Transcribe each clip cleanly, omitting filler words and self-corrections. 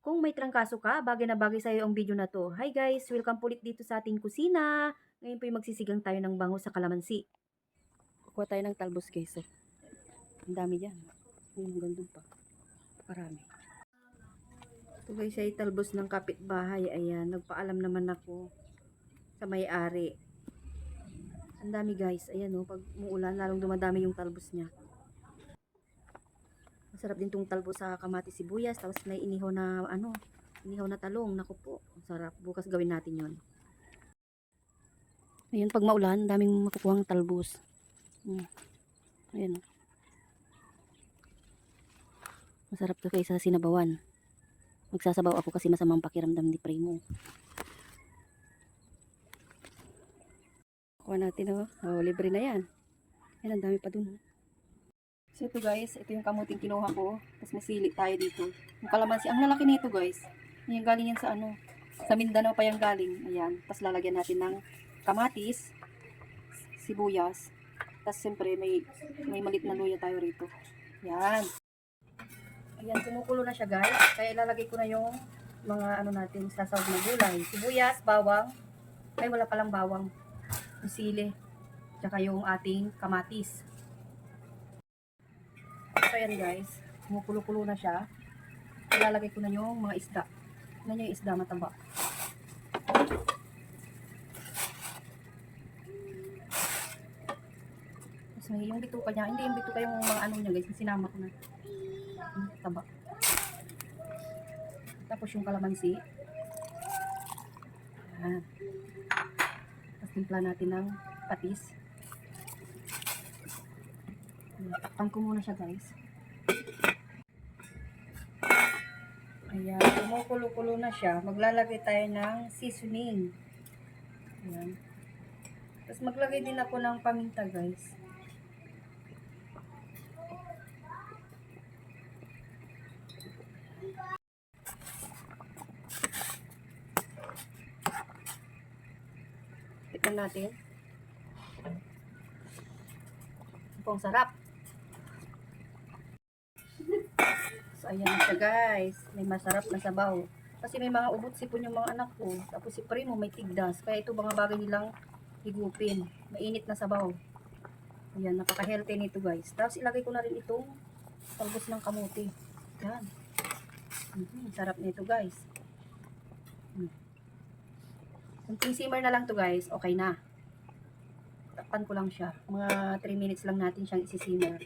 Kung may trangkaso ka, bagay na bagay sa'yo ang video na 'to. Hi guys! Welcome po ulit dito sa ating kusina. Ngayon po ay magsisigang tayo ng bangus sa kalamansi. Kukuha tayo ng talbos guys. Oh. Ang dami diyan. Ayun, ang gandun pa. Parami. Ito guys ay talbos ng kapitbahay. Ayan, nagpaalam naman ako sa may-ari. Ang dami guys. Ayan oh, pag umuulan, lalong dumadami yung talbos niya. Masarap din tong talbos sa kamatis sibuyas. Tapos may inihaw na inihaw na talong. Naku po, sarap. Bukas gawin natin yon. Ayan, pag maulan, daming makukuhang talbos. Ayan. Masarap to kaysa sinabawan. Magsasabaw ako kasi masamang pakiramdam ni Primo. Kuha natin oh. Oh, libre na yan. Ayan, ang dami pa dun. So ito guys, ito yung kamuting kinuha ko. Tapos may sili tayo dito. Yung kalamansi, ang lalaki nito guys. Yung galing yan sa sa Mindanao pa yung galing. Ayan. Tapos lalagyan natin ng kamatis, sibuyas. Tapos siyempre may malit na luya tayo rito. Ayan. Ayan, kumukulo na siya guys. Kaya ilalagay ko na yung mga natin, sasawag na gulay. Sibuyas, bawang. Ay wala palang bawang. Yung sili. Tsaka yung ating kamatis. So ayan guys, kumukulo-kulo na siya. Ilalagay ko na yung mga isda. Ano yung isda mataba. Tapos may yung bituka niya. Hindi yung bituka yung mga niya guys. Sinama ko na. Taba. Tapos yung kalamansi. Ayan. Tapos timpla natin ng patis. Takpan ko muna siya guys. Ayan, kumukulo-kulo na siya. Maglalagay tayo ng seasoning. Ayan. Tapos maglagay din ako ng paminta guys. Tikman natin. Ang sarap. So, ayan na siya guys. May masarap na sabaw. Kasi may mga ubot sipon yung mga anak ko. Tapos si Primo may tigdas. Kaya ito mga bagay nilang higupin. Mainit na sabaw. Ayan, napaka-healthy nito guys. Tapos ilagay ko na rin itong talbos ng kamuti. Ayan. Sarap nito guys. Kung simmer na lang to guys, okay na. Takpan ko lang siya. Mga 3 minutes lang natin siyang isisimmer.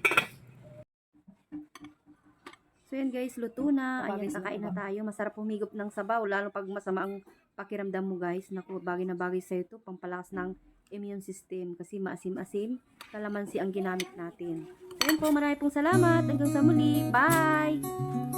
So yan guys, luto na. Ayan, kakain na tayo. Masarap humigop ng sabaw, lalo pag masama ang pakiramdam mo guys. Naku, bagay na bagay sa ito, pampalakas ng immune system. Kasi maasim-asim, kalamansi ang ginamit natin. So yan po, marami pong salamat. Hanggang sa muli. Bye!